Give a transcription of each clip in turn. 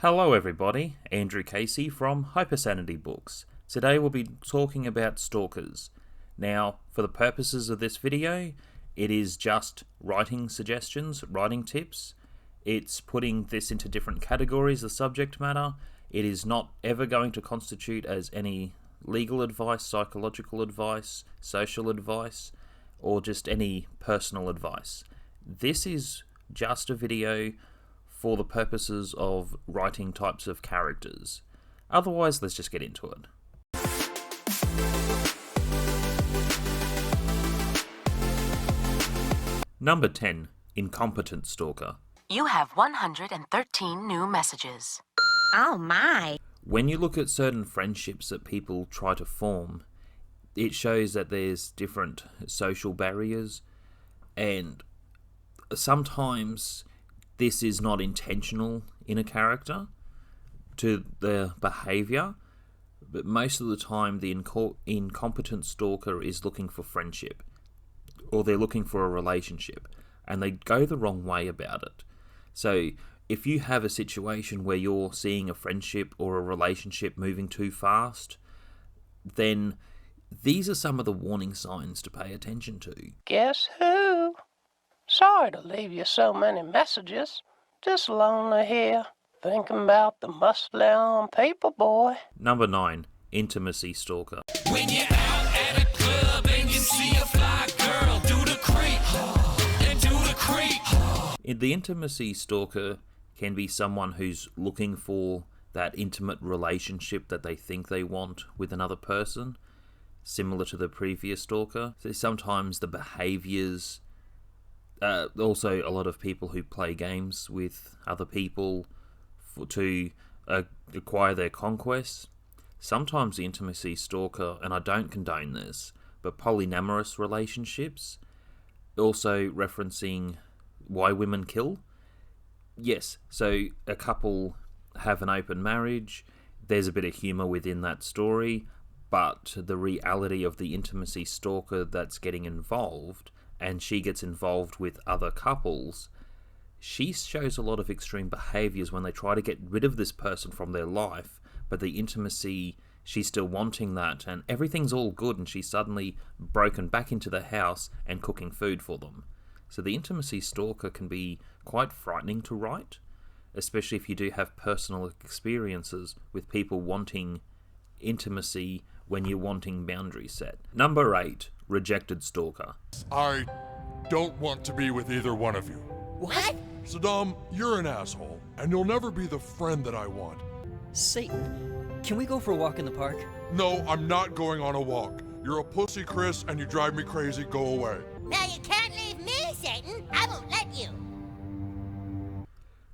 Hello everybody, Andrew Casey from Hypersanity Books. Today we'll be talking about Stalkers. Now, for the purposes of this video, it is just writing suggestions, writing tips. It's putting this into different categories of subject matter. It is not ever going to constitute as any legal advice, psychological advice, social advice, or just any personal advice. This is just a video for the purposes of writing types of characters. Otherwise, let's just get into it. Number 10. Incompetent Stalker. You have 113 new messages. Oh my! When you look at certain friendships that people try to form, it shows that there's different social barriers, and sometimes this is not intentional in a character to their behaviour, but most of the time the incompetent stalker is looking for friendship, or they're looking for a relationship, and they go the wrong way about it. So if you have a situation where you're seeing a friendship or a relationship moving too fast, then these are some of the warning signs to pay attention to. Guess who? Sorry to leave you so many messages. Just lonely here, thinking about the muscle-down paper boy. Number 9. Intimacy Stalker. When you're out at a club and you see a fly girl, do the creep, and do the creep. The intimacy stalker can be someone who's looking for that intimate relationship that they think they want with another person, similar to the previous stalker. So sometimes the behaviours, also a lot of people who play games with other people to acquire their conquests. Sometimes the intimacy stalker, and I don't condone this, but polyamorous relationships, also referencing why women kill. Yes, so a couple have an open marriage, there's a bit of humour within that story, but the reality of the intimacy stalker that's getting involved, and she gets involved with other couples, she shows a lot of extreme behaviours when they try to get rid of this person from their life, but the intimacy, she's still wanting that, and everything's all good, and she's suddenly broken back into the house and cooking food for them. So the intimacy stalker can be quite frightening to write, especially if you do have personal experiences with people wanting intimacy when you're wanting boundaries set. Number 8. Rejected Stalker. I don't want to be with either one of you. What? Saddam, you're an asshole, and you'll never be the friend that I want. Satan, can we go for a walk in the park? No, I'm not going on a walk. You're a pussy, Chris, and you drive me crazy. Go away. Now you can't leave me, Satan. I won't let you.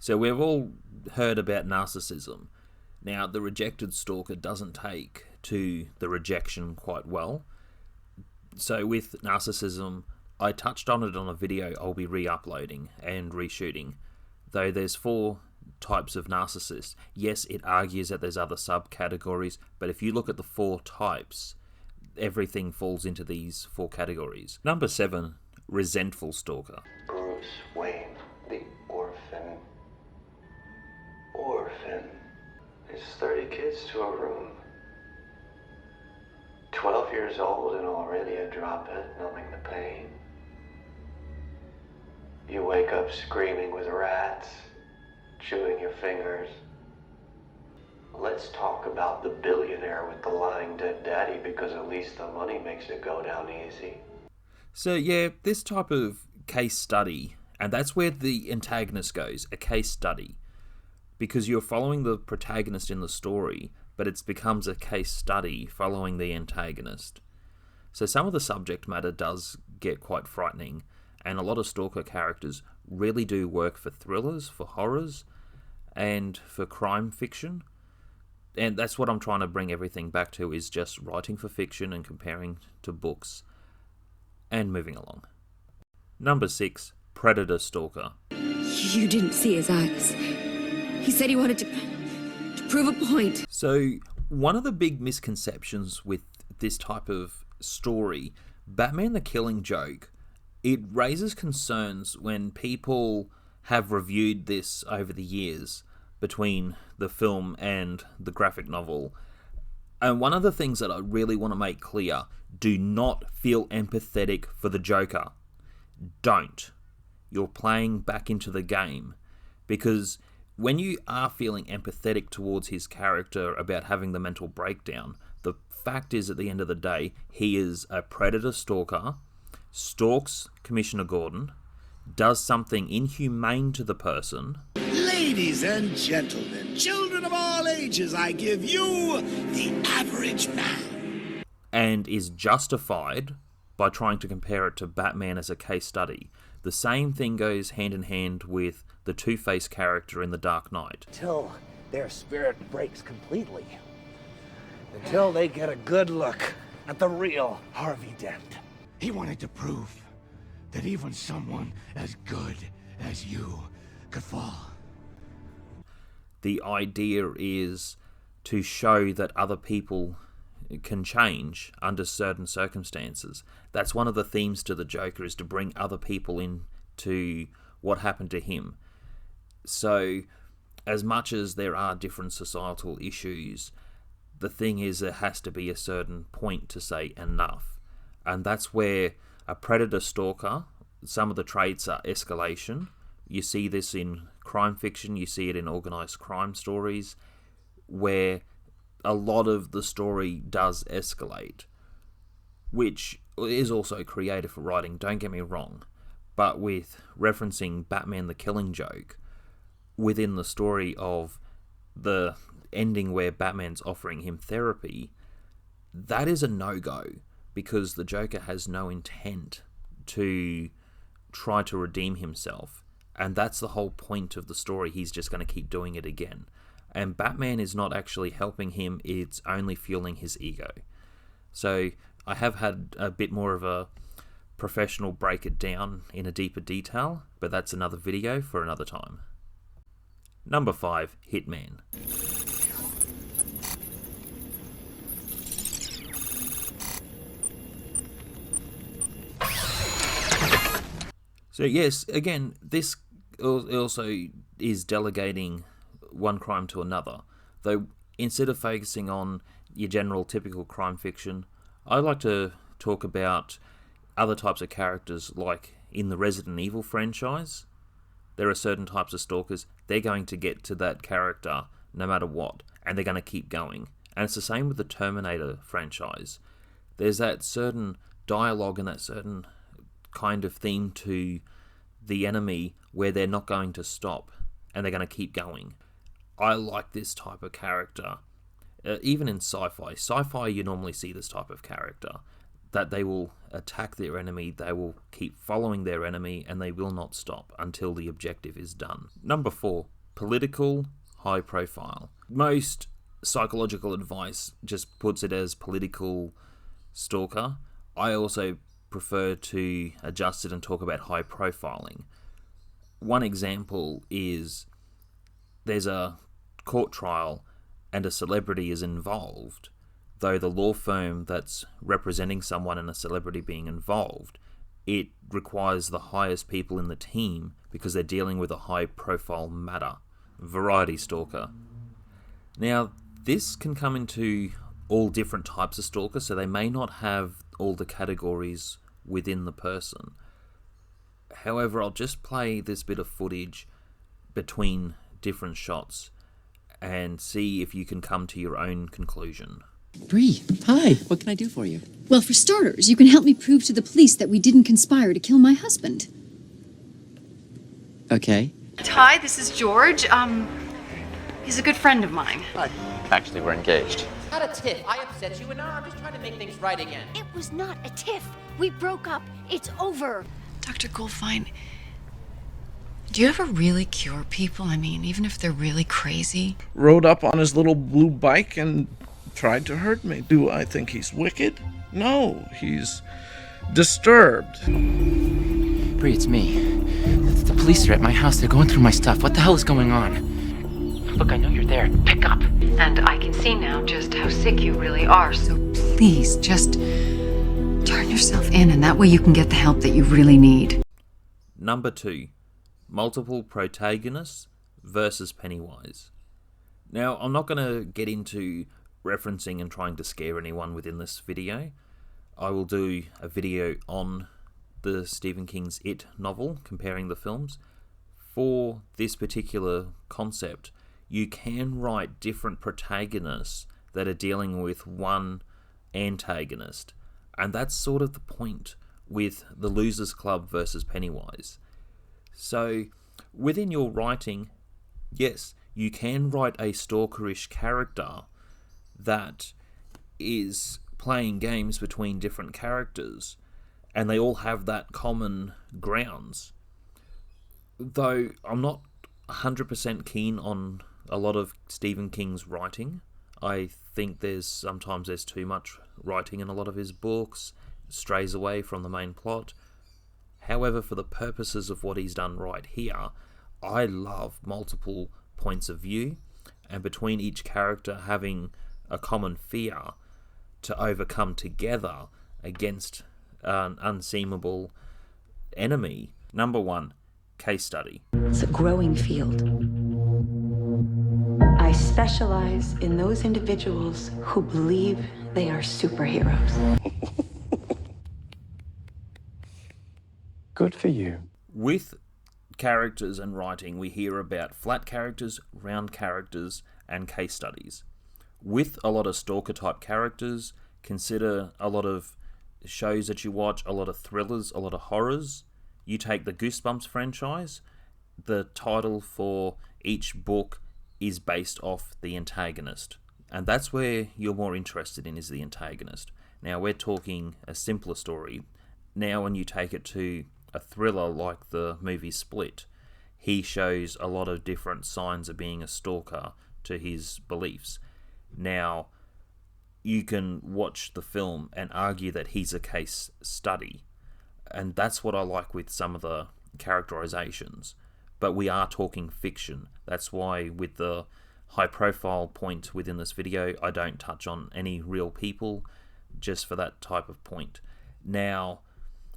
So we've all heard about narcissism. Now, the rejected stalker doesn't take to the rejection quite well. So with narcissism, I touched on it on a video I'll be re-uploading and reshooting. Though there's 4 types of narcissists. Yes, it argues that there's other subcategories, but if you look at the 4 types, everything falls into these 4 categories. Number 7. Resentful Stalker. Bruce Wayne, the orphan. It's 30 kids to a room. 12 years old and already a droplet, numbing the pain. You wake up screaming with rats, chewing your fingers. Let's talk about the billionaire with the lying dead daddy, because at least the money makes it go down easy. So yeah, this type of case study, and that's where the antagonist goes, a case study. Because you're following the protagonist in the story, but it becomes a case study following the antagonist. So some of the subject matter does get quite frightening, and a lot of stalker characters really do work for thrillers, for horrors, and for crime fiction. And that's what I'm trying to bring everything back to, is just writing for fiction and comparing to books, and moving along. Number 6. Predator Stalker. You didn't see his eyes. He said he wanted to prove a point. So, one of the big misconceptions with this type of story, Batman the Killing Joke, it raises concerns when people have reviewed this over the years, between the film and the graphic novel. And one of the things that I really want to make clear, do not feel empathetic for the Joker. Don't. You're playing back into the game. Because when you are feeling empathetic towards his character about having the mental breakdown, the fact is, at the end of the day, he is a predator stalker, stalks Commissioner Gordon, does something inhumane to the person. Ladies and gentlemen, children of all ages, I give you the average man. And is justified by trying to compare it to Batman as a case study. The same thing goes hand in hand with the Two-Face character in The Dark Knight. Till their spirit breaks completely. Until they get a good look at the real Harvey Dent. He wanted to prove that even someone as good as you could fall. The idea is to show that other people can change under certain circumstances. That's one of the themes to the Joker, is to bring other people into what happened to him. So, as much as there are different societal issues, the thing is there has to be a certain point to say enough. And that's where a predator stalker, some of the traits are escalation. You see this in crime fiction, you see it in organised crime stories, where a lot of the story does escalate, which is also creative writing, don't get me wrong. But with referencing Batman the Killing Joke, within the story of the ending where Batman's offering him therapy, that is a no-go, because the Joker has no intent to try to redeem himself. And that's the whole point of the story. He's just going to keep doing it again. And Batman is not actually helping him, it's only fueling his ego. So I have had a bit more of a professional break it down in a deeper detail, but that's another video for another time. Number 5, Hitman. So yes, again, this also is delegating one crime to another. Though instead of focusing on your general typical crime fiction, I like to talk about other types of characters, like in the Resident Evil franchise. There are certain types of stalkers, they're going to get to that character no matter what, and they're going to keep going. And it's the same with the Terminator franchise. There's that certain dialogue and that certain kind of theme to the enemy where they're not going to stop and they're going to keep going. I like this type of character. Even in sci-fi. Sci-fi, you normally see this type of character, that they will attack their enemy, they will keep following their enemy, and they will not stop until the objective is done. Number 4, political, high profile. Most psychological advice just puts it as political stalker. I also prefer to adjust it and talk about high profiling. One example is there's a court trial and a celebrity is involved, though the law firm that's representing someone and a celebrity being involved, it requires the highest people in the team because they're dealing with a high profile matter. Variety stalker. Now, this can come into all different types of stalker, so they may not have all the categories within the person. However, I'll just play this bit of footage between different shots and see if you can come to your own conclusion. Bree, hi. What can I do for you? Well, for starters, you can help me prove to the police that we didn't conspire to kill my husband. Okay. Hi, this is George. He's a good friend of mine. Actually, we're engaged. Not a tiff. I upset you, and now I'm just trying to make things right again. It was not a tiff. We broke up. It's over. Dr. Goldfein, do you ever really cure people? I mean, even if they're really crazy? Rode up on his little blue bike and tried to hurt me. Do I think he's wicked? No, he's disturbed. Bree, it's me. The police are at my house. They're going through my stuff. What the hell is going on? Look, I know you're there. Pick up. And I can see now just how sick you really are, so please, just turn yourself in, and that way you can get the help that you really need. Number 2, multiple protagonists versus Pennywise. Now, I'm not going to get into referencing and trying to scare anyone within this video. I will do a video on the Stephen King's It novel, comparing the films. For this particular concept, you can write different protagonists that are dealing with one antagonist. And that's sort of the point with the Losers Club versus Pennywise. So, within your writing, yes, you can write a stalkerish character that is playing games between different characters, and they all have that common grounds. Though I'm not 100% keen on a lot of Stephen King's writing. I think sometimes there's too much writing in a lot of his books, strays away from the main plot. However, for the purposes of what he's done right here, I love multiple points of view, and between each character having a common fear to overcome together against an unseemable enemy. Number 1, case study. It's a growing field. I specialize in those individuals who believe they are superheroes. Good for you. With characters and writing, we hear about flat characters, round characters, and case studies. With a lot of stalker type characters, consider a lot of shows that you watch, a lot of thrillers, a lot of horrors. You take the Goosebumps franchise, the title for each book is based off the antagonist. And that's where you're more interested in, is the antagonist. Now, we're talking a simpler story. Now, when you take it to a thriller like the movie Split, he shows a lot of different signs of being a stalker to his beliefs. Now, you can watch the film and argue that he's a case study. And that's what I like with some of the characterizations. But we are talking fiction. That's why with the high profile point within this video, I don't touch on any real people, just for that type of point. Now,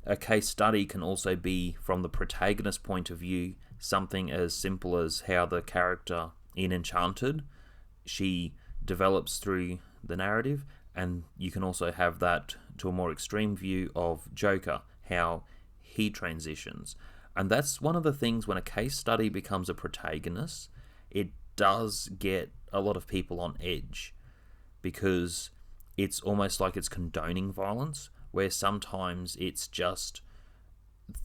a case study can also be from the protagonist point of view, something as simple as how the character in Enchanted, she develops through the narrative, and you can also have that to a more extreme view of Joker, how he transitions. And that's one of the things when a case study becomes a protagonist, it does get a lot of people on edge, because it's almost like it's condoning violence, where sometimes it's just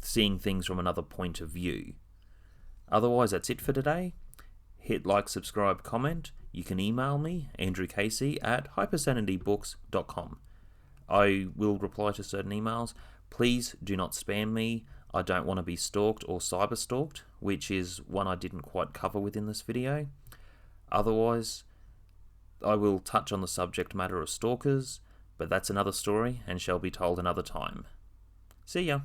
seeing things from another point of view. Otherwise, that's it for today. Hit like, subscribe, comment. You can email me, andrewcasey@hypersanitybooks.com. I will reply to certain emails. Please do not spam me. I don't want to be stalked or cyber stalked, which is one I didn't quite cover within this video. Otherwise, I will touch on the subject matter of stalkers, but that's another story and shall be told another time. See ya!